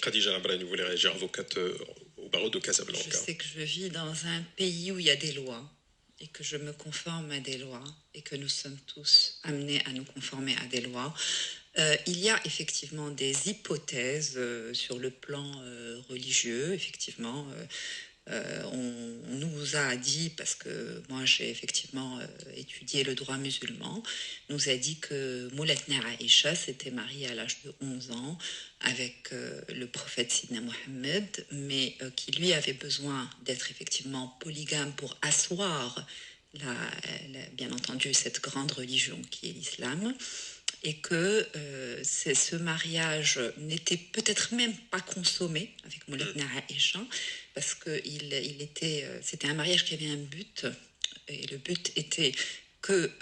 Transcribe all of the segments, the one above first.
Khadija Lambrani, vous voulez réagir, avocate au barreau de Je Casablanca. sais que je vis dans un pays où il y a des lois et que je me conforme à des lois et que nous sommes tous amenés à nous conformer à des lois. Il y a effectivement des hypothèses sur le plan religieux, effectivement. On nous a dit, parce que moi j'ai effectivement étudié le droit musulman, nous a dit que Moulatna Aïcha s'était mariée à l'âge de 11 ans avec le prophète Sidna Mohammed, mais qui lui avait besoin d'être effectivement polygame pour asseoir bien entendu cette grande religion qui est l'islam, et que ce mariage n'était peut-être même pas consommé avec Moulatna Aïcha, parce que c'était un mariage qui avait un but, et le but était que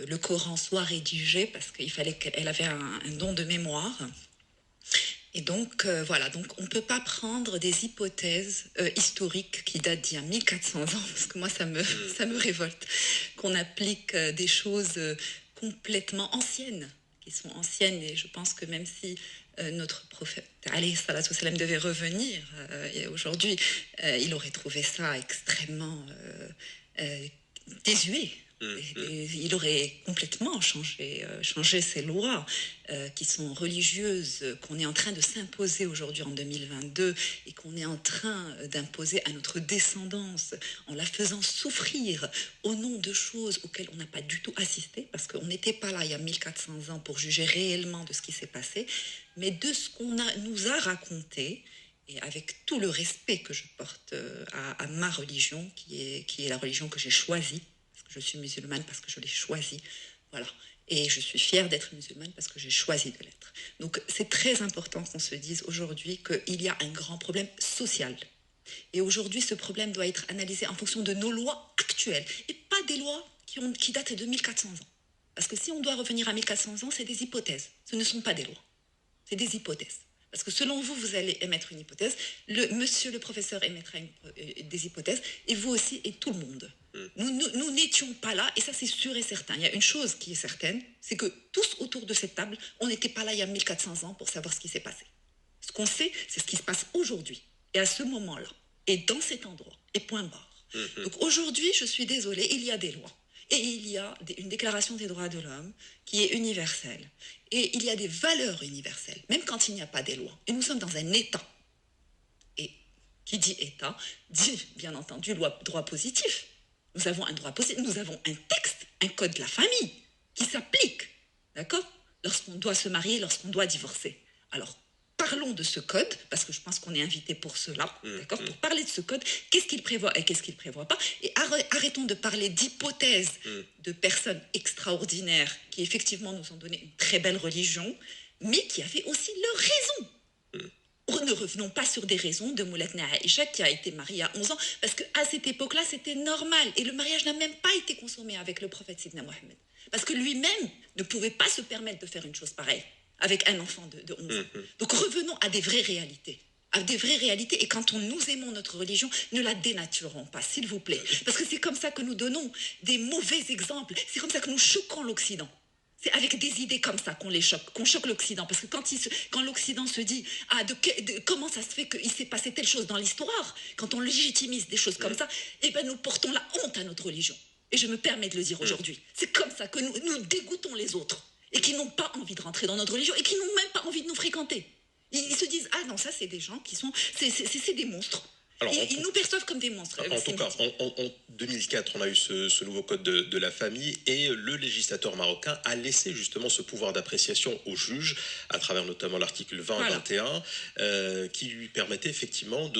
le Coran soit rédigé, parce qu'il fallait qu'elle avait un don de mémoire. Et donc, voilà, donc on ne peut pas prendre des hypothèses historiques qui datent d'il y a 1400 ans, parce que moi, ça me révolte, qu'on applique des choses complètement anciennes, qui sont anciennes, et je pense que même si notre prophète, alayhi salatu wassalam, devait revenir aujourd'hui, il aurait trouvé ça extrêmement désuet. Et il aurait complètement changé ces lois qui sont religieuses, qu'on est en train de s'imposer aujourd'hui en 2022 et qu'on est en train d'imposer à notre descendance en la faisant souffrir au nom de choses auxquelles on n'a pas du tout assisté, parce qu'on n'était pas là il y a 1400 ans pour juger réellement de ce qui s'est passé, mais de ce nous a raconté, et avec tout le respect que je porte à ma religion, qui est la religion que j'ai choisie. Je suis musulmane parce que je l'ai choisi. Voilà. Et je suis fière d'être musulmane parce que j'ai choisi de l'être. Donc c'est très important qu'on se dise aujourd'hui qu'il y a un grand problème social. Et aujourd'hui, ce problème doit être analysé en fonction de nos lois actuelles et pas des lois qui datent de 1400 ans. Parce que si on doit revenir à 1400 ans, c'est des hypothèses. Ce ne sont pas des lois. C'est des hypothèses. Parce que selon vous, vous allez émettre une hypothèse, monsieur le professeur émettra des hypothèses, et vous aussi, et tout le monde. Nous n'étions pas là, et ça c'est sûr et certain. Il y a une chose qui est certaine, c'est que tous autour de cette table, on n'était pas là il y a 1400 ans pour savoir ce qui s'est passé. Ce qu'on sait, c'est ce qui se passe aujourd'hui, et à ce moment-là, et dans cet endroit, et point barre. Donc aujourd'hui, je suis désolée, il y a des lois. Et il y a une déclaration des droits de l'homme qui est universelle. Et il y a des valeurs universelles, même quand il n'y a pas des lois. Et nous sommes dans un État. Et qui dit État, dit bien entendu droit positif. Nous avons un droit positif, nous avons un texte, un code de la famille qui s'applique, d'accord, lorsqu'on doit se marier, lorsqu'on doit divorcer. Alors, parlons de ce code, parce que je pense qu'on est invité pour cela, d'accord, pour parler de ce code, qu'est-ce qu'il prévoit et qu'est-ce qu'il ne prévoit pas, et arrêtons de parler d'hypothèses de personnes extraordinaires qui effectivement nous ont donné une très belle religion, mais qui avaient aussi leurs raisons. Ne revenons pas sur des raisons de Moulatna Aïcha qui a été mariée à 11 ans, parce qu'à cette époque-là, c'était normal. Et le mariage n'a même pas été consommé avec le prophète Sidna Mohammed. Parce que lui-même ne pouvait pas se permettre de faire une chose pareille avec un enfant de 11 ans. Donc revenons à des vraies réalités. À des vraies réalités. Et quand nous aimons notre religion, ne la dénaturons pas, s'il vous plaît. Parce que c'est comme ça que nous donnons des mauvais exemples. C'est comme ça que nous choquons l'Occident. C'est avec des idées comme ça qu'on les choque, qu'on choque l'Occident. Parce que quand l'Occident se dit comment ça se fait qu'il s'est passé telle chose dans l'histoire, quand on légitimise des choses comme ça, eh ben nous portons la honte à notre religion. Et je me permets de le dire aujourd'hui. C'est comme ça que nous dégoûtons les autres et qui n'ont pas envie de rentrer dans notre religion et qui n'ont même pas envie de nous fréquenter. Ils se disent ah non, ça c'est des gens qui sont c'est des monstres. Alors, ils nous perçoivent comme des monstres. En tout cas, en 2004, on a eu ce nouveau code de la famille et le législateur marocain a laissé justement ce pouvoir d'appréciation au juge, à travers notamment l'article 20-21, qui lui permettait effectivement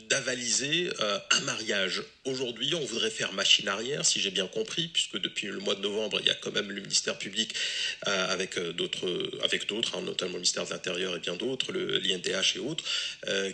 d'avaliser un mariage. Aujourd'hui, on voudrait faire machine arrière, si j'ai bien compris, puisque depuis le mois de novembre, il y a quand même le ministère public avec d'autres, notamment le ministère de l'Intérieur et bien d'autres, l'INDH et autres,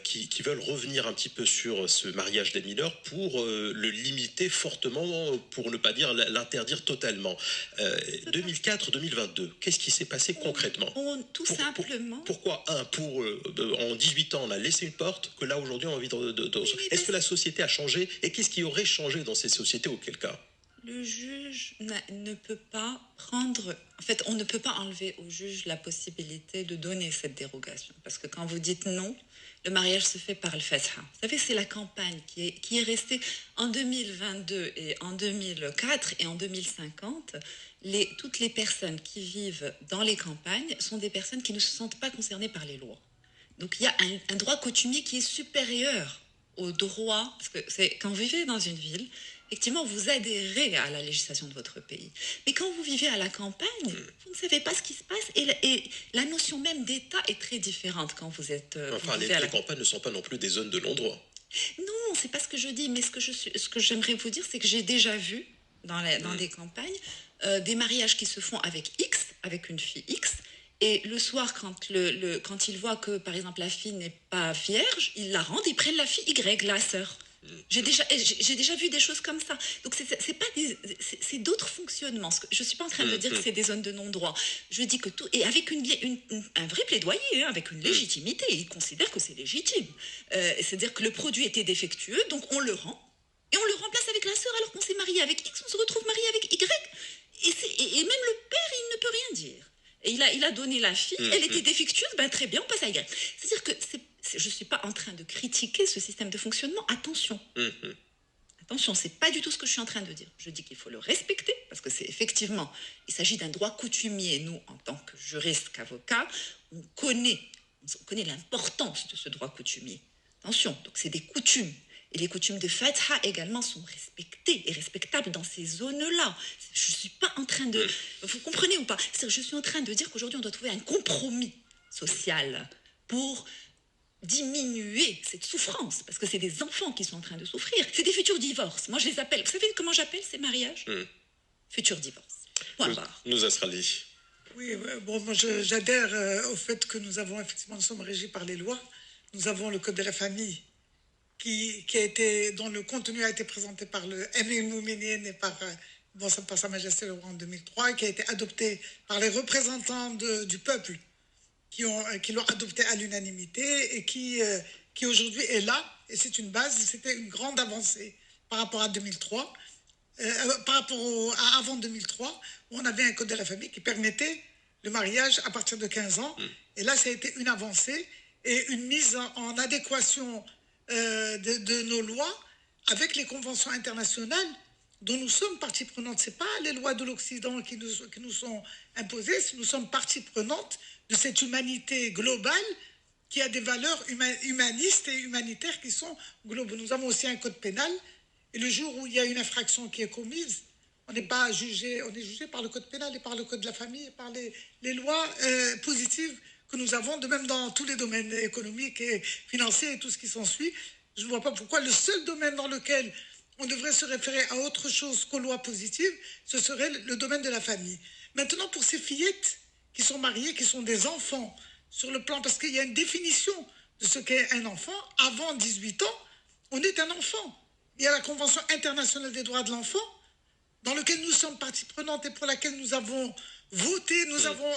qui veulent revenir un petit peu sur ce mariage des mineurs pour le limiter fortement, pour ne pas dire l'interdire totalement. 2004-2022, qu'est-ce qui s'est passé concrètement? Tout simplement. Pourquoi en 18 ans, on a laissé une porte que là, aujourd'hui, on a envie de... Est-ce que la société a changé? Et qu'est-ce qui aurait changé dans ces sociétés auquel cas? le juge ne peut pas prendre... En fait, on ne peut pas enlever au juge la possibilité de donner cette dérogation. Parce que quand vous dites non, le mariage se fait par le Fatha. Vous savez, c'est la campagne qui est restée en 2022 et en 2004 et en 2050. Toutes les personnes qui vivent dans les campagnes sont des personnes qui ne se sentent pas concernées par les lois. Donc il y a un droit coutumier qui est supérieur au droit, parce que quand vous vivez dans une ville, effectivement, vous adhérez à la législation de votre pays. Mais quand vous vivez à la campagne, vous ne savez pas ce qui se passe et la notion même d'État est très différente quand vous êtes... Enfin, les campagnes ne sont pas non plus des zones de non-droit. Non, c'est pas ce que je dis, mais ce que j'aimerais vous dire, c'est que j'ai déjà vu dans des campagnes des mariages qui se font avec X, avec une fille X, et le soir, quand ils voient que, par exemple, la fille n'est pas vierge, ils la rendent, ils prennent la fille Y, la sœur. J'ai déjà vu des choses comme ça. Donc, c'est d'autres fonctionnements. Je ne suis pas en train de dire que c'est des zones de non-droit. Je dis que tout... Et avec un vrai plaidoyer, hein, avec une légitimité. Ils considèrent que c'est légitime. C'est-à-dire que le produit était défectueux, donc on le rend. Et on le remplace avec la sœur alors qu'on s'est marié avec X, on se retrouve marié avec Y. Et même le père, il ne peut rien dire. Et il a donné la fille, elle était défectueuse, ben très bien, on passe à Y. C'est-à-dire que je ne suis pas en train de critiquer ce système de fonctionnement. Attention. Attention, ce n'est pas du tout ce que je suis en train de dire. Je dis qu'il faut le respecter, parce que c'est effectivement, il s'agit d'un droit coutumier. Nous, en tant que juristes, qu'avocats, on connaît l'importance de ce droit coutumier. Attention, donc c'est des coutumes. Et les coutumes de Fatha également sont respectées et respectables dans ces zones-là. Je ne suis pas en train de... Vous comprenez ou pas? Je suis en train de dire qu'aujourd'hui, on doit trouver un compromis social pour diminuer cette souffrance. Parce que c'est des enfants qui sont en train de souffrir. C'est des futurs divorces. Moi, je les appelle... Vous savez comment j'appelle ces mariages? Futurs divorces. Point barre. Nous, Asrali. Oui, bon, moi, j'adhère au fait que nous sommes régis par les lois. Nous avons le Code de la famille dont le contenu a été présenté par le Émir Mouminienne et par Sa Majesté le Roi en 2003, qui a été adopté par les représentants du peuple qui l'ont adopté à l'unanimité et qui aujourd'hui est là. Et c'est une base, c'était une grande avancée par rapport à 2003, à avant 2003, où on avait un code de la famille qui permettait le mariage à partir de 15 ans. Et là, ça a été une avancée et une mise en adéquation de nos lois avec les conventions internationales dont nous sommes partie prenante. Ce n'est pas les lois de l'Occident qui nous sont imposées, nous sommes partie prenante de cette humanité globale qui a des valeurs humanistes et humanitaires qui sont globaux. Nous avons aussi un code pénal et le jour où il y a une infraction qui est commise, on n'est pas jugé, on est jugé par le code pénal et par le code de la famille et par les lois positives que nous avons, de même dans tous les domaines économiques et financiers et tout ce qui s'ensuit. Je ne vois pas pourquoi le seul domaine dans lequel on devrait se référer à autre chose qu'aux lois positives, ce serait le domaine de la famille. Maintenant, pour ces fillettes qui sont mariées, qui sont des enfants, sur le plan, parce qu'il y a une définition de ce qu'est un enfant, avant 18 ans, on est un enfant. Il y a la Convention internationale des droits de l'enfant, dans laquelle nous sommes partie prenante et pour laquelle nous avons voté, nous avons,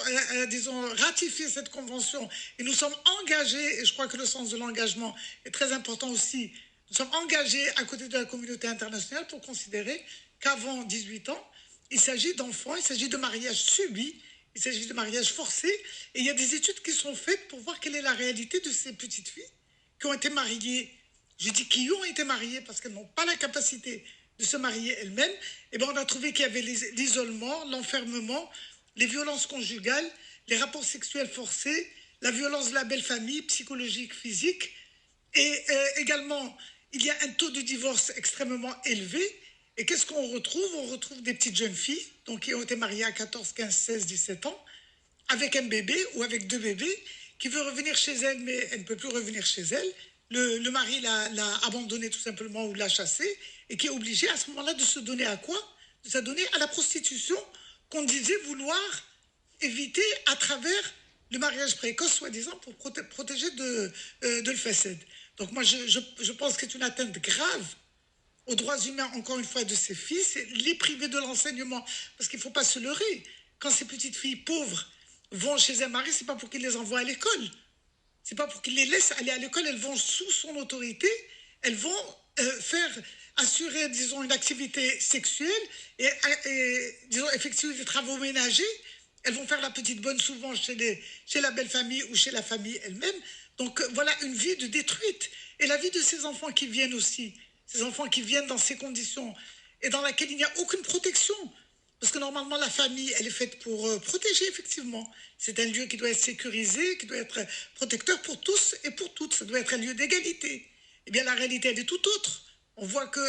ratifié cette convention et nous sommes engagés, et je crois que le sens de l'engagement est très important aussi, nous sommes engagés à côté de la communauté internationale pour considérer qu'avant 18 ans, il s'agit d'enfants, il s'agit de mariages subis, il s'agit de mariages forcés, et il y a des études qui sont faites pour voir quelle est la réalité de ces petites filles qui ont été mariées, je dis qui ont été mariées parce qu'elles n'ont pas la capacité de se marier elles-mêmes, et bien on a trouvé qu'il y avait l'isolement, l'enfermement, les violences conjugales, les rapports sexuels forcés, la violence de la belle famille, psychologique, physique, et également, il y a un taux de divorce extrêmement élevé. Et qu'est-ce qu'on retrouve? On retrouve des petites jeunes filles donc, qui ont été mariées à 14, 15, 16, 17 ans, avec un bébé ou avec 2 bébés, qui veut revenir chez elle, mais elle ne peut plus revenir chez elle. Le mari l'a abandonnée tout simplement ou l'a chassée, et qui est obligé à ce moment-là de se donner à quoi? De se donner à la prostitution qu'on disait vouloir éviter à travers le mariage précoce, soi-disant, pour protéger de le facet. Donc moi, je pense que c'est une atteinte grave aux droits humains, encore une fois, de ces filles, c'est les priver de l'enseignement. Parce qu'il ne faut pas se leurrer. Quand ces petites filles pauvres vont chez un mari, ce n'est pas pour qu'il les envoie à l'école. Ce n'est pas pour qu'il les laisse aller à l'école. Elles vont sous son autorité. Elles vont assurer, disons, une activité sexuelle disons, effectuer des travaux ménagers. Elles vont faire la petite bonne souvent chez la belle famille ou chez la famille elle-même. Donc voilà une vie de détruite. Et la vie de ces enfants qui viennent aussi, ces enfants qui viennent dans ces conditions et dans lesquelles il n'y a aucune protection. Parce que normalement, la famille, elle est faite pour protéger, effectivement. C'est un lieu qui doit être sécurisé, qui doit être protecteur pour tous et pour toutes. Ça doit être un lieu d'égalité. Eh bien, la réalité, elle est tout autre. On voit que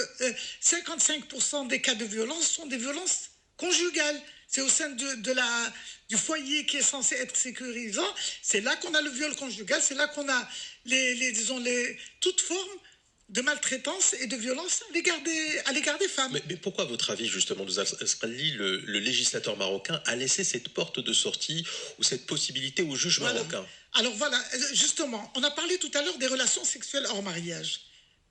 55% des cas de violence sont des violences conjugales. C'est au sein du foyer qui est censé être sécurisant. C'est là qu'on a le viol conjugal, c'est là qu'on a toute forme de maltraitance et de violence à l'égard des femmes. Mais pourquoi, à votre avis, justement, le législateur marocain a laissé cette porte de sortie ou cette possibilité aux juges marocains? Alors voilà, justement, on a parlé tout à l'heure des relations sexuelles hors mariage.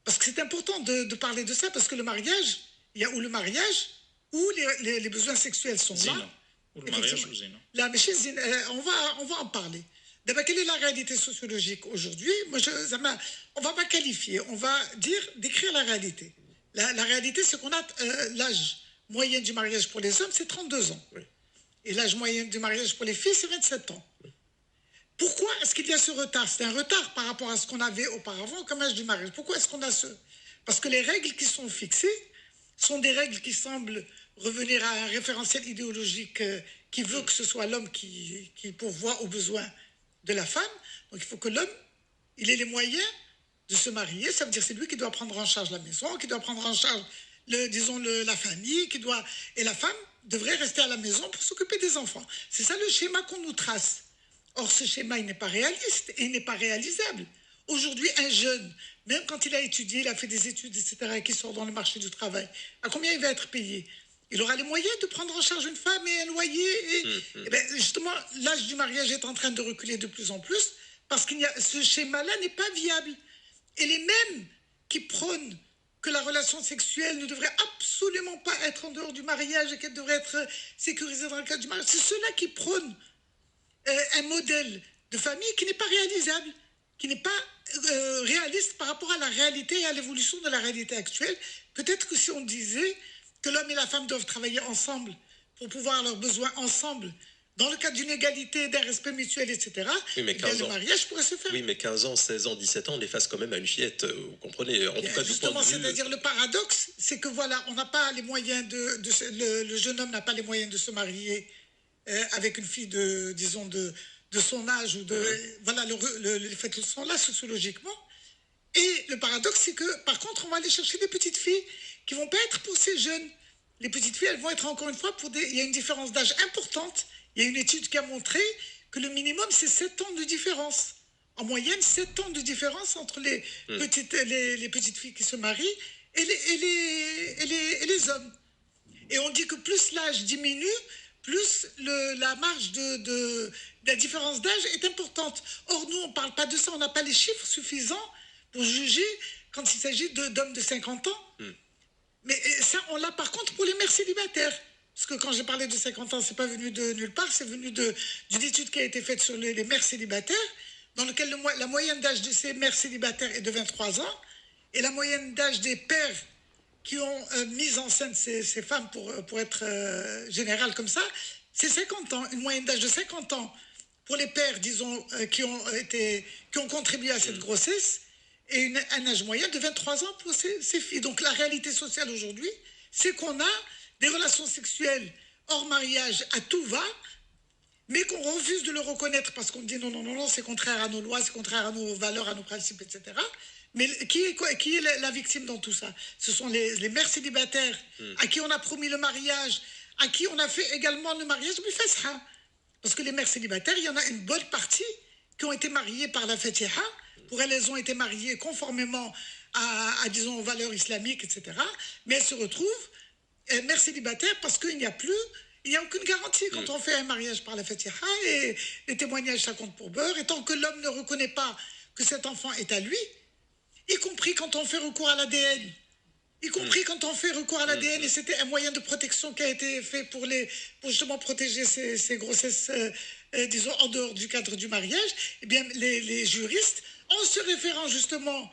Parce que c'est important de parler de ça, parce que le mariage, il y a où le mariage, où les besoins sexuels sont zina. là. Ou le mariage ou zina. Là, mais chez zina, on va en parler. D'abord, quelle est la réalité sociologique aujourd'hui? On ne va pas qualifier, on va décrire la réalité. La réalité, c'est qu'on a l'âge moyen du mariage pour les hommes, c'est 32 ans. Oui. Et l'âge moyen du mariage pour les filles, c'est 27 ans. Oui. Pourquoi est-ce qu'il y a ce retard? C'est un retard par rapport à ce qu'on avait auparavant comme âge du mariage. Pourquoi est-ce qu'on a Parce que les règles qui sont fixées sont des règles qui semblent revenir à un référentiel idéologique qui veut que ce soit l'homme qui pourvoit aux besoins de la femme. Donc il faut que l'homme, il ait les moyens de se marier. Ça veut dire que c'est lui qui doit prendre en charge la maison, qui doit prendre en charge, la famille, et la femme devrait rester à la maison pour s'occuper des enfants. C'est ça le schéma qu'on nous trace. Or, ce schéma, il n'est pas réaliste et il n'est pas réalisable. Aujourd'hui, un jeune, même quand il a étudié, il a fait des études, etc., et qui sort dans le marché du travail, à combien il va être payé? Il aura les moyens de prendre en charge une femme et un loyer. Et bien, justement, l'âge du mariage est en train de reculer de plus en plus parce que ce schéma-là n'est pas viable. Et les mêmes qui prônent que la relation sexuelle ne devrait absolument pas être en dehors du mariage et qu'elle devrait être sécurisée dans le cadre du mariage, c'est ceux-là qui prônent un modèle de famille qui n'est pas réalisable, qui n'est pas réaliste par rapport à la réalité et à l'évolution de la réalité actuelle. Peut-être que si on disait que l'homme et la femme doivent travailler ensemble pour pouvoir leurs besoins ensemble, dans le cadre d'une égalité, d'un respect mutuel, etc., oui, mais le mariage pourrait se faire. Oui, mais 15 ans, 16 ans, 17 ans, on les fasse quand même à une fillette, vous comprenez? En tout cas, justement, c'est-à-dire le paradoxe, c'est que voilà, on n'a pas les moyens le jeune homme n'a pas les moyens de se marier avec une fille de son âge, ou voilà, les faits sont là sociologiquement. Et le paradoxe, c'est que, par contre, on va aller chercher des petites filles qui ne vont pas être pour ces jeunes. Les petites filles, elles vont être encore une fois il y a une différence d'âge importante. Il y a une étude qui a montré que le minimum, c'est 7 ans de différence. En moyenne, 7 ans de différence entre les petites filles qui se marient et les hommes. Et on dit que plus l'âge diminue, plus la marge de la différence d'âge est importante. Or, nous, on ne parle pas de ça, on n'a pas les chiffres suffisants pour juger quand il s'agit d'hommes de 50 ans. Mais ça, on l'a par contre pour les mères célibataires. Parce que quand j'ai parlé de 50 ans, ce n'est pas venu de nulle part, c'est venu d'une étude qui a été faite sur les mères célibataires, dans laquelle la moyenne d'âge de ces mères célibataires est de 23 ans, et la moyenne d'âge des pères qui ont mis enceinte ces femmes, pour être général comme ça, c'est 50 ans, une moyenne d'âge de 50 ans pour les pères, disons, qui ont contribué à cette grossesse, et un âge moyen de 23 ans pour ces filles. Donc la réalité sociale aujourd'hui, c'est qu'on a des relations sexuelles hors mariage à tout va, mais qu'on refuse de le reconnaître parce qu'on dit non, c'est contraire à nos lois, c'est contraire à nos valeurs, à nos principes, etc. Mais qui est la victime dans tout ça? Ce sont les mères célibataires à qui on a promis le mariage, à qui on a fait également le mariage, mais fait ça. Parce que les mères célibataires, il y en a une bonne partie qui ont été mariées par la Fatiha. Pour elles, elles ont été mariées conformément disons, aux valeurs islamiques, etc. Mais elles se retrouvent mères célibataires parce qu'il n'y a aucune garantie quand on fait un mariage par la Fatiha, et les témoignages, ça compte pour beurre. Et tant que l'homme ne reconnaît pas que cet enfant est à lui, y compris quand on fait recours à l'ADN, et c'était un moyen de protection qui a été fait pour justement protéger ces grossesses, disons, en dehors du cadre du mariage, eh bien, les juristes, en se référant justement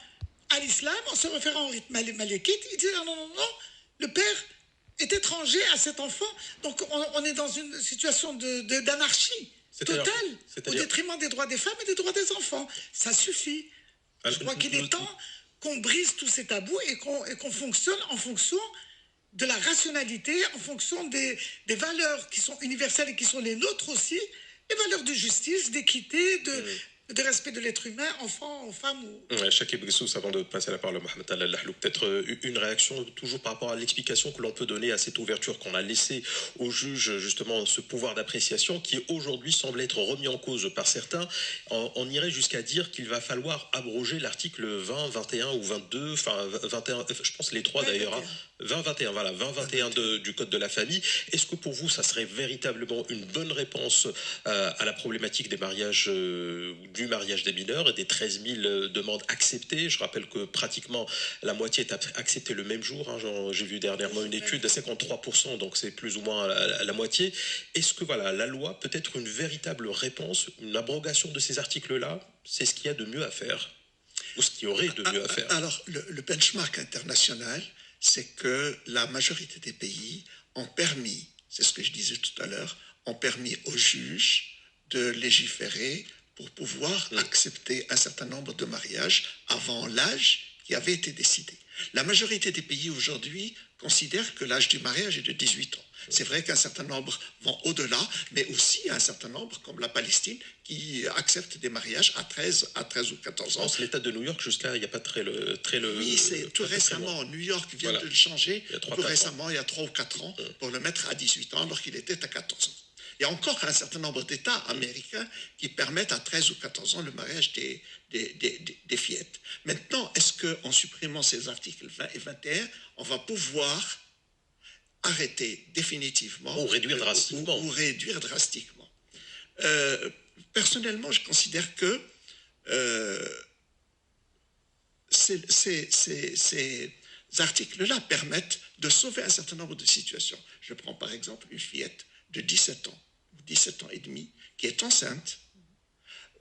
à l'islam, en se référant au rite malékite, il dit non, non, non, non, le père est étranger à cet enfant. Donc on est dans une situation d'anarchie totale, au détriment des droits des femmes et des droits des enfants. Ça suffit. Je crois qu'il est temps qu'on brise tous ces tabous et qu'on fonctionne en fonction de la rationalité, en fonction des valeurs qui sont universelles et qui sont les nôtres aussi, les valeurs de justice, d'équité, de respect de l'être humain, enfant, femme. Chakib Gessous, avant de passer la parole à Mohamed Al-Lahlou, peut-être une réaction toujours par rapport à l'explication que l'on peut donner à cette ouverture qu'on a laissée au juge, justement, ce pouvoir d'appréciation qui aujourd'hui semble être remis en cause par certains. On irait jusqu'à dire qu'il va falloir abroger l'article 20, 21 ou 22, enfin 21, je pense les trois d'ailleurs, hein, 20, 21, voilà, 20, 21 du Code de la famille. Est-ce que pour vous, ça serait véritablement une bonne réponse à la problématique des mariages du mariage des mineurs et des 13 000 demandes acceptées? Je rappelle que pratiquement la moitié est acceptée le même jour. Hein. J'ai vu dernièrement une étude de 53%, donc c'est plus ou moins la moitié. Est-ce que voilà, la loi peut être une véritable réponse, une abrogation de ces articles-là? C'est ce qu'il y a de mieux à faire, ou ce qu'il y aurait de mieux à faire? Alors, le benchmark international, c'est que la majorité des pays ont permis, c'est ce que je disais tout à l'heure, ont permis aux juges de légiférer pour pouvoir accepter un certain nombre de mariages avant l'âge qui avait été décidé. La majorité des pays aujourd'hui considèrent que l'âge du mariage est de 18 ans. C'est vrai qu'un certain nombre vont au-delà, mais aussi un certain nombre, comme la Palestine, qui acceptent des mariages à 13 ou 14 ans. C'est l'État de New York jusqu'à il n'y a pas très Oui, c'est tout récemment. New York vient de le changer tout récemment, il y a 3 ou 4 ans, pour le mettre à 18 ans, alors qu'il était à 14 ans. Il y a encore un certain nombre d'États américains qui permettent à 13 ou 14 ans le mariage des fillettes. Maintenant, est-ce qu'en supprimant ces articles 20 et 21, on va pouvoir arrêter définitivement ou réduire drastiquement personnellement, je considère que ces articles-là permettent de sauver un certain nombre de situations. Je prends par exemple une fillette de 17 ans, 17 ans et demi, qui est enceinte,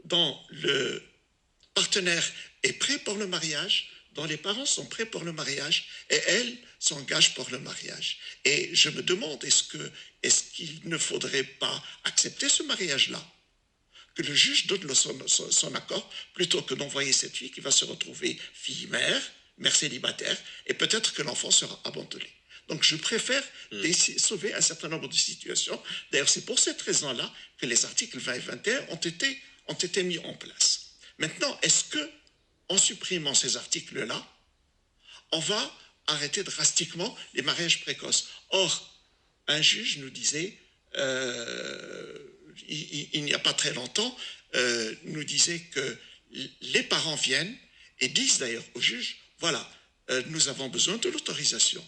dont le partenaire est prêt pour le mariage, dont les parents sont prêts pour le mariage, et elle s'engage pour le mariage. Et je me demande, est-ce qu'il ne faudrait pas accepter ce mariage-là, que le juge donne son accord, plutôt que d'envoyer cette fille qui va se retrouver fille-mère, mère célibataire, et peut-être que l'enfant sera abandonné. Donc je préfère sauver un certain nombre de situations. D'ailleurs, c'est pour cette raison-là que les articles 20 et 21 ont été mis en place. Maintenant, est-ce que, en supprimant ces articles-là, on va arrêter drastiquement les mariages précoces? Or, un juge nous disait, il n'y a pas très longtemps, nous disait que les parents viennent et disent d'ailleurs au juge, voilà, nous avons besoin de l'autorisation.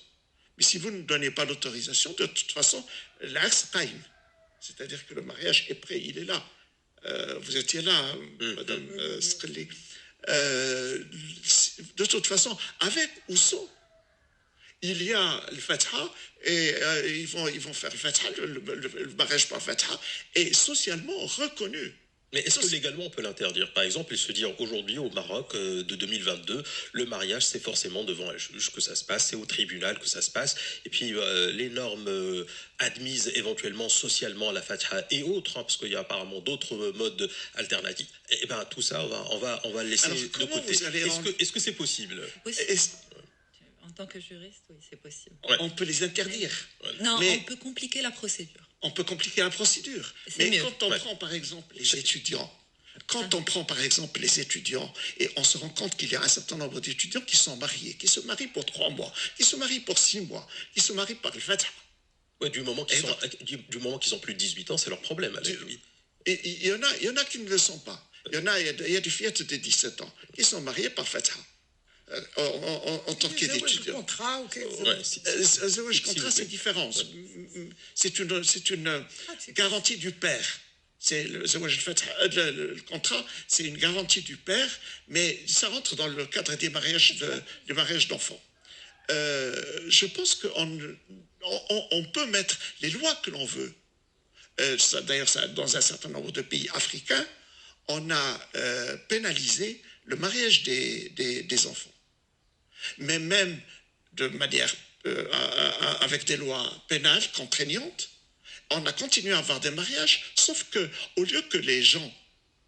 Mais si vous ne donnez pas l'autorisation, de toute façon, l'as qaim, c'est-à-dire que le mariage est prêt, il est là. Vous étiez là, Madame Skelly. De toute façon, avec ou sans, il y a le fatha, et ils vont faire le fatha, le mariage par fatha, et socialement reconnu. Mais est-ce que légalement on peut l'interdire? Par exemple, et se dire aujourd'hui au Maroc de 2022, le mariage c'est forcément devant un juge que ça se passe, c'est au tribunal que ça se passe, et puis les normes admises éventuellement socialement à la fatha et autres, hein, parce qu'il y a apparemment d'autres modes alternatifs, et bien tout ça on va le laisser de côté. Est-ce que c'est possible? En tant que juriste, oui, c'est possible. On peut les interdire. Non, mais on peut compliquer la procédure. On peut compliquer la procédure. Mais mieux. Quand on prend par exemple les étudiants, et on se rend compte qu'il y a un certain nombre d'étudiants qui sont mariés, qui se marient pour 3 mois, qui se marient pour 6 mois, qui se marient par le fatha. Oui, du moment qu'ils ont plus de 18 ans, c'est leur problème à la limite. Et il y en a qui ne le sont pas. Il y a des fillettes de 17 ans qui sont mariées par fatha. En tant qu'étudiant. Contrat, contrat, c'est différent. C'est une garantie du père. Le contrat, c'est une garantie du père, mais ça rentre dans le cadre des mariages d'enfants. Je pense qu'on peut mettre les lois que l'on veut. D'ailleurs, dans un certain nombre de pays africains, on a pénalisé le mariage des enfants. mais même de manière avec des lois pénales contraignantes, on a continué à avoir des mariages, sauf que au lieu que les gens,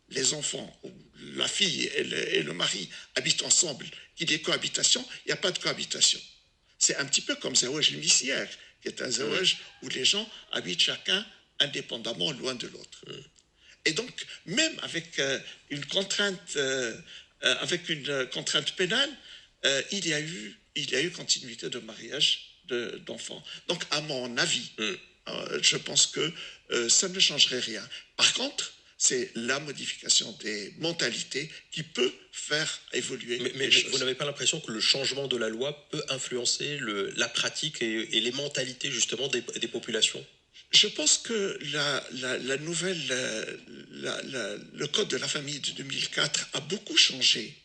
les enfants, la fille et le mari habitent ensemble, qu'il y ait cohabitation, il n'y a pas de cohabitation. C'est un petit peu comme Zawaj al-Missière, qui est un zawaj où les gens habitent chacun indépendamment loin de l'autre. Et donc, même avec une contrainte pénale, il y a eu continuité de mariage d'enfants. Donc, à mon avis, je pense que ça ne changerait rien. Par contre, c'est la modification des mentalités qui peut faire évoluer mais les choses. Vous n'avez pas l'impression que le changement de la loi peut influencer la pratique et les mentalités justement des populations? Je pense que le Code de la famille de 2004 a beaucoup changé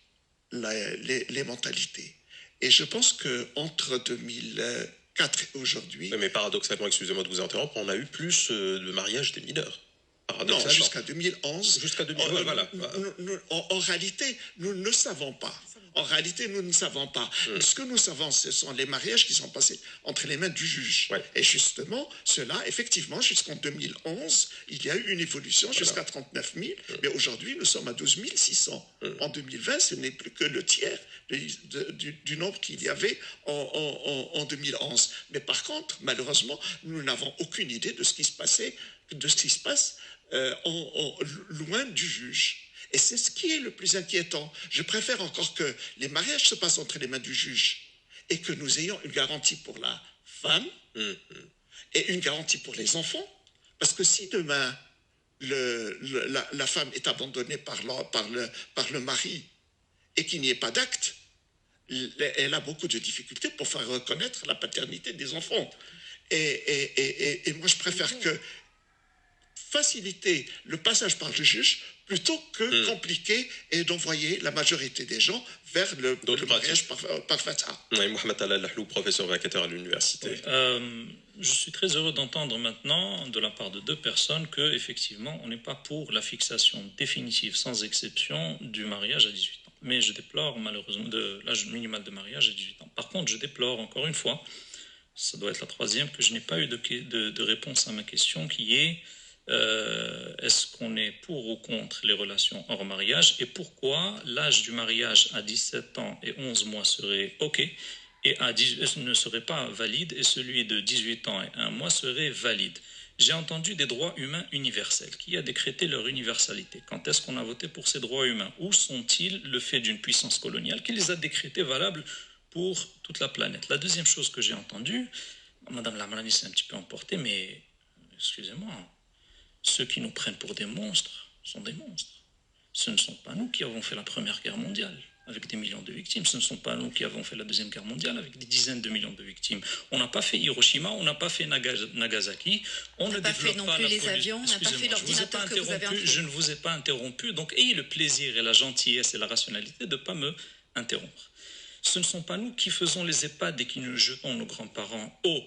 les mentalités. Et je pense qu'entre 2004 et aujourd'hui... Mais paradoxalement, excusez-moi de vous interrompre, on a eu plus de mariages des mineurs. Non, jusqu'à 2011. Jusqu'à 2011, voilà. En réalité, nous ne savons pas. En réalité, nous ne savons pas. Ce que nous savons, ce sont les mariages qui sont passés entre les mains du juge. Ouais. Et justement, cela, effectivement, jusqu'en 2011, il y a eu une évolution jusqu'à 39 000. Mais aujourd'hui, nous sommes à 12 600. En 2020, ce n'est plus que le tiers du nombre qu'il y avait en 2011. Mais par contre, malheureusement, nous n'avons aucune idée de ce qui se passe loin du juge. Et c'est ce qui est le plus inquiétant. Je préfère encore que les mariages se passent entre les mains du juge et que nous ayons une garantie pour la femme et une garantie pour les enfants. Parce que si demain, la femme est abandonnée par le mari et qu'il n'y ait pas d'acte, elle a beaucoup de difficultés pour faire reconnaître la paternité des enfants. Et moi, je préfère que faciliter le passage par le juge plutôt que compliquer et d'envoyer la majorité des gens vers le mariage par Fatah. Oui, Mohamed Al-Lahlou, professeur vacateur à l'université. Je suis très heureux d'entendre maintenant de la part de deux personnes qu'effectivement on n'est pas pour la fixation définitive sans exception du mariage à 18 ans. Mais je déplore malheureusement de l'âge minimal de mariage à 18 ans. Par contre, je déplore encore une fois, ça doit être la troisième, que je n'ai pas eu de réponse à ma question qui est est-ce qu'on est pour ou contre les relations hors mariage et pourquoi l'âge du mariage à 17 ans et 11 mois serait OK et ne serait pas valide et celui de 18 ans et 1 mois serait valide. J'ai entendu des droits humains universels. Qui a décrété leur universalité? Quand est-ce qu'on a voté pour ces droits humains? Où sont-ils le fait d'une puissance coloniale qui les a décrétés valables pour toute la planète? La deuxième chose que j'ai entendue, Madame Lamrani s'est un petit peu emportée, mais excusez-moi, ceux qui nous prennent pour des monstres sont des monstres. Ce ne sont pas nous qui avons fait la Première Guerre mondiale avec des millions de victimes. Ce ne sont pas nous qui avons fait la Deuxième Guerre mondiale avec des dizaines de millions de victimes. On n'a pas fait Hiroshima, on n'a pas fait Nagasaki. On n'a pas fait non plus les avions, on n'a pas fait l'ordinateur que vous avez inventé. Je ne vous ai pas interrompu, donc ayez le plaisir et la gentillesse et la rationalité de ne pas me interrompre. Ce ne sont pas nous qui faisons les EHPAD et qui nous jetons nos grands-parents aux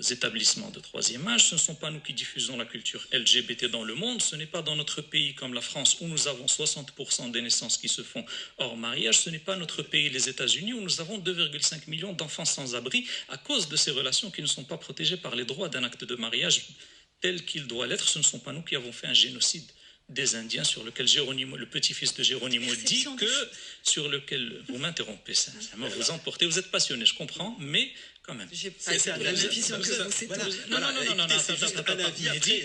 établissements de troisième âge. Ce ne sont pas nous qui diffusons la culture LGBT dans le monde. Ce n'est pas dans notre pays comme la France où nous avons 60% des naissances qui se font hors mariage. Ce n'est pas notre pays, les États-Unis, où nous avons 2,5 millions d'enfants sans abri à cause de ces relations qui ne sont pas protégées par les droits d'un acte de mariage tel qu'il doit l'être. Ce ne sont pas nous qui avons fait un génocide des Indiens sur lequel Geronimo, le petit-fils de Geronimo, dit que sur lequel vous m'interrompez, sincèrement, vous emportez, vous êtes passionné, je comprends, mais quand même. C'est la même vision que vous, c'est tout. Non,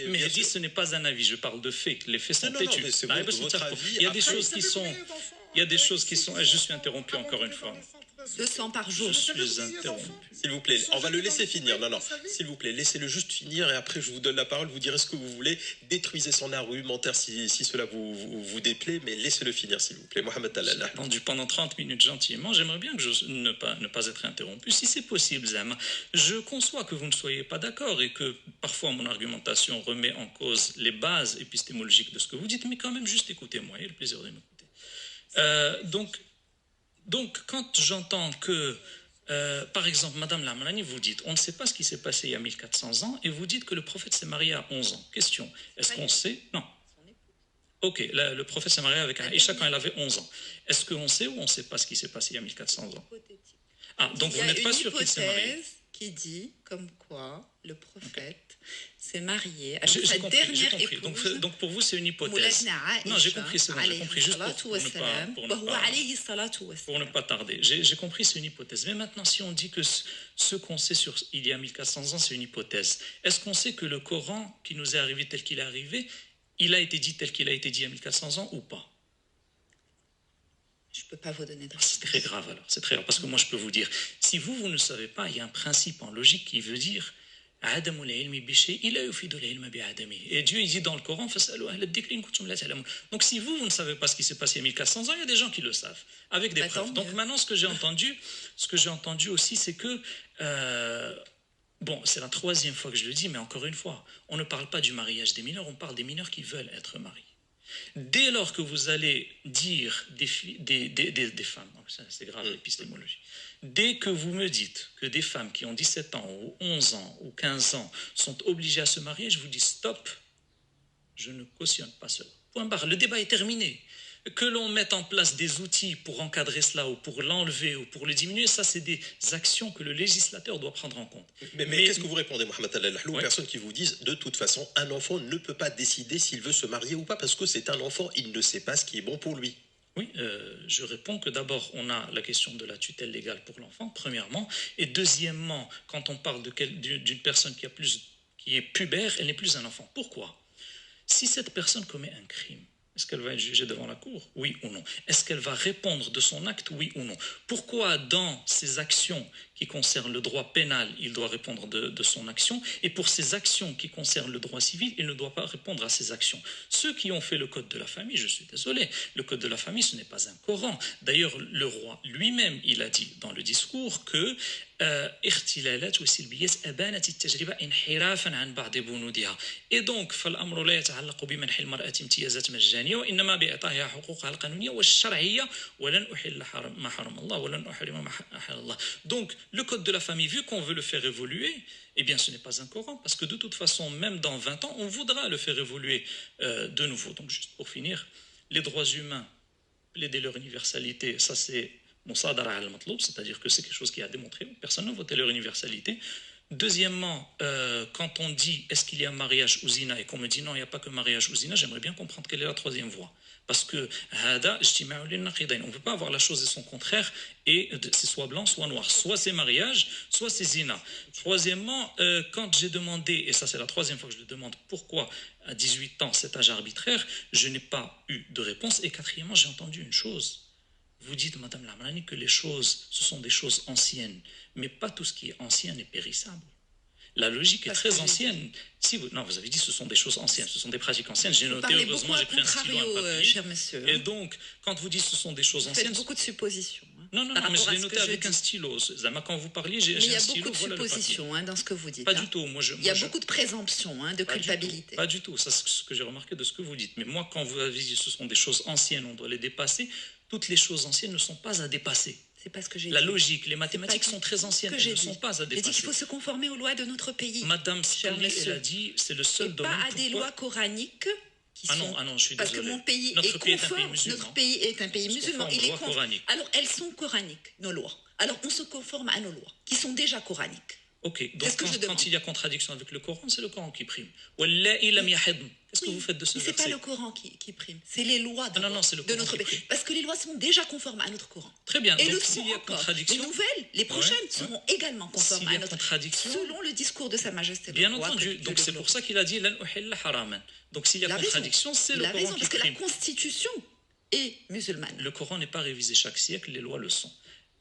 mais dit ce n'est pas un avis, je parle de faits, les faits sont têtus. Il y a des choses qui sont, je suis interrompu encore une fois. 200 par jour. Je suis interrompu. S'il vous plaît, on va le laisser finir. Non, s'il vous plaît, laissez-le juste finir et après je vous donne la parole, vous direz ce que vous voulez. Détruisez son argumentaire si cela vous déplaît, mais laissez-le finir, s'il vous plaît. Mohamed Al-Lahlou. J'ai pendu pendant 30 minutes gentiment. J'aimerais bien que ne pas être interrompu. Si c'est possible, Zama, je conçois que vous ne soyez pas d'accord et que parfois mon argumentation remet en cause les bases épistémologiques de ce que vous dites, mais quand même, juste écoutez-moi. Ayez le plaisir de m'écouter. Donc, quand j'entends que, par exemple, Madame Lamrani, vous dites, on ne sait pas ce qui s'est passé il y a 1400 ans, et vous dites que le prophète s'est marié à 11 ans. Question, est-ce qu'on sait? Non. Ok, le prophète s'est marié avec Aïcha quand elle avait 11 ans. Est-ce qu'on sait ou on ne sait pas ce qui s'est passé il y a 1400 ans? Ah, donc vous n'êtes pas sûr qu'il s'est marié? Il y a une hypothèse qui dit comme quoi le prophète s'est marié avec J'ai sa compris, dernière épouse. donc pour vous, c'est une hypothèse. Non, j'ai compris, c'est bon, j'ai compris, juste pour ne pas tarder. J'ai compris, c'est une hypothèse. Mais maintenant, si on dit que ce qu'on sait sur il y a 1400 ans, c'est une hypothèse, est-ce qu'on sait que le Coran qui nous est arrivé tel qu'il est arrivé, il a été dit tel qu'il a été dit il y a 1400 ans ou pas? Je ne peux pas vous donner de réponse. C'est très grave alors, c'est très grave, parce que moi je peux vous dire, si vous ne savez pas, il y a un principe en logique qui veut dire et Dieu il dit dans le Coran donc si vous ne savez pas ce qui s'est passé il y a 1400 ans, il y a des gens qui le savent avec des preuves. Donc maintenant ce que j'ai entendu aussi c'est que bon, c'est la troisième fois que je le dis, mais encore une fois, on ne parle pas du mariage des mineurs, on parle des mineurs qui veulent être mariés. Dès lors que vous allez dire des femmes, c'est grave l'épistémologie, dès que vous me dites que des femmes qui ont 17 ans ou 11 ans ou 15 ans sont obligées à se marier, je vous dis stop, je ne cautionne pas cela. Point barre, le débat est terminé. Que l'on mette en place des outils pour encadrer cela ou pour l'enlever ou pour le diminuer, ça c'est des actions que le législateur doit prendre en compte. Mais qu'est-ce que vous répondez, Mohamed Al-Ahlou, aux personnes qui vous disent de toute façon, un enfant ne peut pas décider s'il veut se marier ou pas parce que c'est un enfant, il ne sait pas ce qui est bon pour lui? Oui, je réponds que d'abord, on a la question de la tutelle légale pour l'enfant, premièrement, et deuxièmement, quand on parle d'une personne qui est pubère, elle n'est plus un enfant. Pourquoi? Si cette personne commet un crime, est-ce qu'elle va être jugée devant la cour? Oui ou non? Est-ce qu'elle va répondre de son acte? Oui ou non? Pourquoi dans ces actions qui concernent le droit pénal, il doit répondre de son action, et pour ces actions qui concernent le droit civil, il ne doit pas répondre à ces actions? Ceux qui ont fait le code de la famille, je suis désolé, le code de la famille, ce n'est pas un Coran. D'ailleurs, le roi lui-même, il a dit dans le discours que اختلالات وسلبيات أبانت التجربة انحرافا عن بعض بنودها. Et donc, فالأمر لا يتعلق بمنح المرأة امتيازات مجانية وإنما بإعطائها حقوقها القانونية والشرعية ولن أحل ما حرم الله ولن أحرم ما أحل الله. Donc, le code de la famille, vu qu'on veut le faire évoluer, eh bien, ce n'est pas un Coran, parce que de toute façon, même dans 20 ans, on voudra le faire évoluer de nouveau. Donc, juste pour finir, les droits humains, plaider leur universalité, ça c'est c'est-à-dire que c'est quelque chose qui a démontré, personne n'a voté leur universalité. Deuxièmement, quand on dit est-ce qu'il y a mariage ou zina et qu'on me dit non, il n'y a pas que mariage ou zina, j'aimerais bien comprendre quelle est la troisième voie. Parce que on ne peut pas avoir la chose et son contraire, et c'est soit blanc, soit noir. Soit c'est mariage, soit c'est zina. Troisièmement, quand j'ai demandé, et ça c'est la troisième fois que je le demande, pourquoi à 18 ans cet âge arbitraire, je n'ai pas eu de réponse. Et quatrièmement, j'ai entendu une chose. Vous dites, Madame Lamrani, que les choses, ce sont des choses anciennes, mais pas tout ce qui est ancien est périssable. La logique est très ancienne. Non, vous avez dit ce sont des choses anciennes, ce sont des pratiques anciennes. J'ai noté, heureusement, j'ai pris un stylo, un papier. Cher monsieur, et donc, quand vous dites ce sont des choses anciennes... Vous faites beaucoup de suppositions. Non, mais je l'ai noté avec un stylo. Quand vous parliez, j'ai un stylo. Il y a beaucoup de suppositions dans ce que vous dites. Pas du tout. Il y a beaucoup de présomptions, de culpabilité. Pas du tout. Ça, c'est ce que j'ai remarqué de ce que vous dites. Mais moi, quand vous avez dit ce sont des choses anciennes, on doit les dépasser, toutes les choses anciennes ne sont pas à dépasser. C'est pas ce que j'ai dit. La logique, les mathématiques sont très anciennes, elles ne sont pas à dépasser. J'ai dit qu'il faut se conformer aux lois de notre pays. Madame Spinelli, elle a dit, c'est le seul domaine. Pas à des lois coraniques. Non, je suis désolé. Parce que mon pays est conforme. Notre pays est un pays musulman. Il est conforme. Alors, elles sont coraniques, nos lois. Alors, on se conforme à nos lois, qui sont déjà coraniques. Ok, donc quand il y a contradiction avec le Coran, c'est le Coran qui prime. Qu'est-ce que vous faites de ce verset? C'est pas le Coran qui prime, c'est les lois de notre pays. Parce que les lois sont déjà conformes à notre Coran. Très bien, et donc s'il y a contradiction... Les nouvelles, les prochaines seront également conformes à notre contradiction, selon le discours de Sa Majesté. Bien entendu, donc c'est pour ça qu'il a dit Lan uhilla haraman. Donc s'il y a contradiction, c'est le Coran qui prime. Parce que la Constitution est musulmane. Le Coran n'est pas révisé chaque siècle, les lois le sont.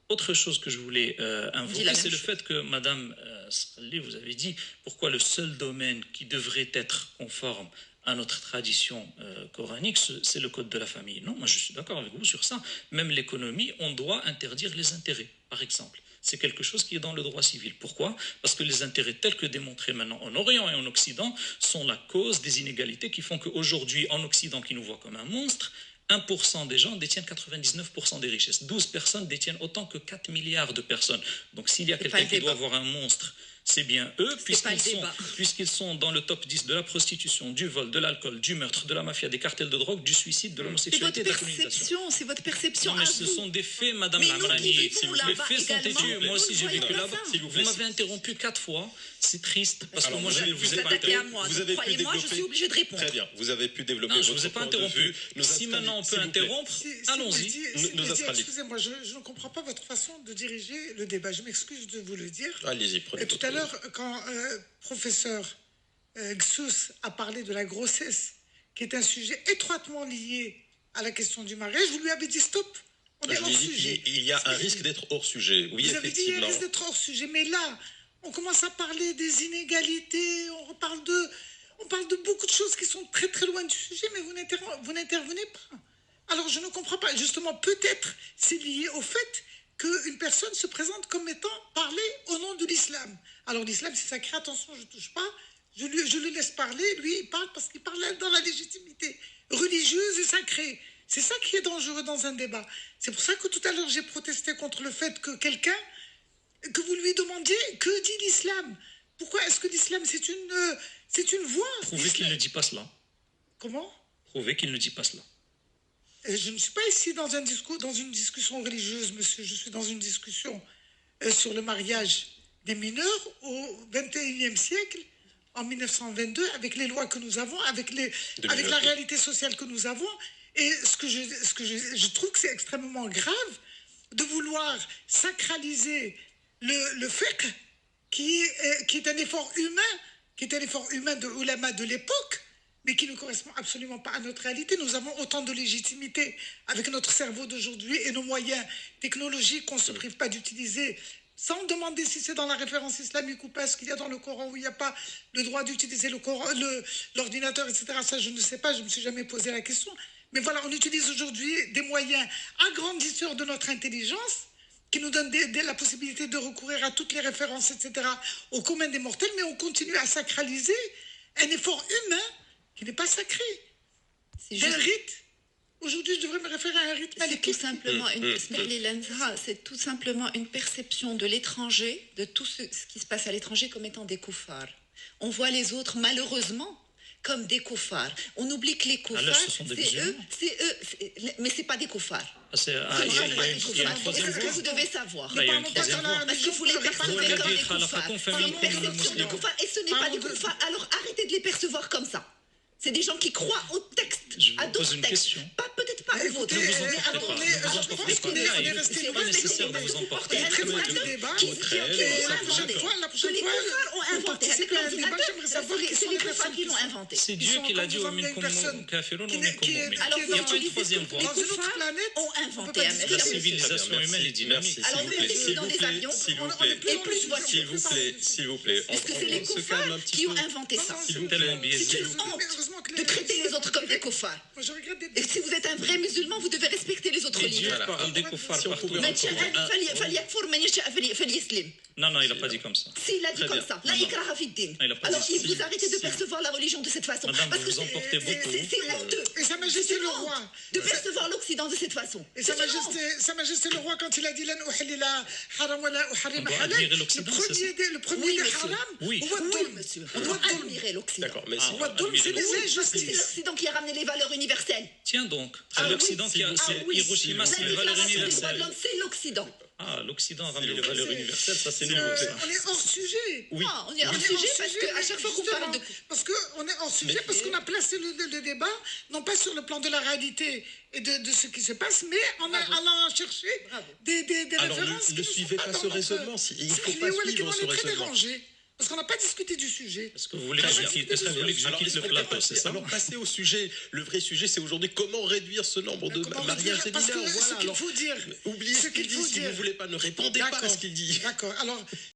Autre chose que je voulais invoquer, c'est le fait que Madame Srali, vous avez dit pourquoi le seul domaine qui devrait être conforme à notre tradition coranique, c'est le code de la famille. Non, moi je suis d'accord avec vous sur ça. Même l'économie, on doit interdire les intérêts, par exemple. C'est quelque chose qui est dans le droit civil. Pourquoi? Parce que les intérêts tels que démontrés maintenant en Orient et en Occident sont la cause des inégalités qui font qu'aujourd'hui, en Occident, qui nous voit comme un monstre, 1% des gens détiennent 99% des richesses. 12 personnes détiennent autant que 4 milliards de personnes. Donc s'il y a quelqu'un qui doit voir un monstre C'est bien eux, pas le débat. puisqu'ils sont dans le top 10 de la prostitution, du vol, de l'alcool, du meurtre, de la mafia, des cartels de drogue, du suicide, de l'homosexualité et de la colonisation. C'est votre perception. Non, mais ce sont des faits, Madame Mais Lamrani. nous Les là-bas faits sont également, têtus. Moi aussi, j'ai nous vécu voyons là-bas. ça. Vous m'avez interrompu 4 fois. C'est triste, parce que Alors, moi, je ne vous ai pas attaquez à interrompu. moi. Vous avez pu Croyez-moi, je développer- suis obligée de répondre. Très bien, vous avez pu développer Non, je ne votre vous ai pas point de interrompu. vue. Nos Si maintenant on peut s'il vous plaît. interrompre, allons-y. Nos astralites. Excusez-moi, je ne comprends pas votre façon de diriger le débat. Je m'excuse de vous le dire. Allez-y, prenez Et tout votre à l'heure, quand professeur Gsous a parlé de la grossesse, qui est un sujet étroitement lié à la question du mariage, vous lui avez dit stop, on est Je hors lui ai dit sujet. qu'il y a un risque d'être hors sujet. Oui, Vous avez dit il y a un effectivement. risque d'être hors sujet, mais là, on commence à parler des inégalités, on parle de beaucoup de choses qui sont très très loin du sujet, mais vous n'intervenez pas. Alors je ne comprends pas. Justement, peut-être c'est lié au fait qu'une personne se présente comme étant parler au nom de l'islam. Alors l'islam, c'est sacré, attention, je ne touche pas. Je le laisse parler. Lui, il parle parce qu'il parle dans la légitimité religieuse et sacrée. C'est ça qui est dangereux dans un débat. C'est pour ça que tout à l'heure, j'ai protesté contre le fait que que vous lui demandiez que dit l'islam. Pourquoi est-ce que l'islam, c'est une voie? Prouvez qu'il ne dit pas cela. Comment? Prouvez qu'il ne dit pas cela. Je ne suis pas ici dans une discussion religieuse, monsieur. Je suis dans une discussion sur le mariage des mineurs au XXIe siècle, en 1922, avec les lois que nous avons, avec la réalité sociale que nous avons. Et ce que je trouve que c'est extrêmement grave de vouloir sacraliser le fiqh, qui est un effort humain de ulama de l'époque, mais qui ne correspond absolument pas à notre réalité. Nous avons autant de légitimité avec notre cerveau d'aujourd'hui et nos moyens technologiques qu'on ne se prive pas d'utiliser, sans demander si c'est dans la référence islamique ou pas, ce qu'il y a dans le Coran où il n'y a pas le droit d'utiliser l'ordinateur, etc. Ça, je ne sais pas, je ne me suis jamais posé la question. Mais voilà, on utilise aujourd'hui des moyens agrandisseurs de notre intelligence qui nous donnent la possibilité de recourir à toutes les références, etc., au commun des mortels, mais on continue à sacraliser un effort humain qui n'est pas sacré. C'est un rite. Aujourd'hui, je devrais me référer à un rite maléfique. C'est tout simplement une perception de l'étranger, de tout ce qui se passe à l'étranger comme étant des koufars. On voit les autres, malheureusement, comme des koufars. On oublie que les koufars, c'est eux, mais c'est pas des koufars. Il y a une troisième Est-ce que vous devez savoir? Là, il y a une troisième voie. Parce que vous les percevez comme des koufars. C'est une perception de koufars et ce n'est pas des koufars. Alors arrêtez de les percevoir comme ça. C'est des gens qui croient au texte, à d'autres textes. Peut-être pas au vôtre. Ne vous emportez pas. Il n'est pas nécessaire de vous emporter. La prochaine fois, les koufars ont inventé avec l'ordinateur, c'est les koufars qui l'ont inventé. C'est Dieu qui l'a dit au minkum kafirun ou minkum mu'min. Alors Il n'y a pas une troisième voie. les koufars ont inventé un La civilisation humaine est dynamique. Alors nous, mettez-nous dans des avions et plus voitures. S'il vous plaît. Parce que c'est les koufars qui ont inventé ça. C'est tellement biaisé. C'est une honte de traiter les autres comme des koufars. Et si vous êtes un vrai musulman, vous devez respecter les autres Et Dieu livres. parle des koufars partout. Non, il n'a pas dit comme ça. S'il a dit comme ça, la ikraha fi din. Alors vous arrêtez de percevoir la religion de cette façon. Madame, Parce que vous emportez beaucoup. c'est honteux. Et Sa Majesté le Roi. De percevoir l'Occident de cette façon. Et Sa Majesté le Roi, quand il a dit Lan uhallila haram wa la uharrima On doit halal, admirer l'Occident, c'est ça? le premier Oui, des monsieur. haram, Oui. Oui, monsieur. On doit admirer l'Occident. D'accord, mais Ah, c'est les Oui, parce que c'est injustices. l'Occident qui a ramené les valeurs universelles. Tiens donc, c'est l'Occident qui a. C'est Hiroshima, c'est les valeurs universelles. C'est l'Occident. Ah, l'Occident a ramené les valeurs universelles, ça c'est nouveau. On est hors sujet. Oui. Non, on est hors sujet parce qu'à chaque fois qu'on parle de... Parce qu'on est hors sujet, parce qu'on a placé le débat, non pas sur le plan de la réalité et de ce qui se passe, mais en allant chercher des Alors références. ne suivez pas ce raisonnement. Il ne faut pas suivre ce On est très raisonnement. dérangé, parce qu'on n'a pas discuté du sujet. Est-ce que vous voulez que je quitte le plateau, c'est ça? Alors passez au sujet. Le vrai sujet, c'est aujourd'hui comment réduire ce nombre de mariages des Parce que mineurs. ce Voilà. qu'il faut dire. Oubliez ce qu'il dit. Si vous ne voulez pas, ne répondez pas à ce qu'il dit. D'accord. Alors,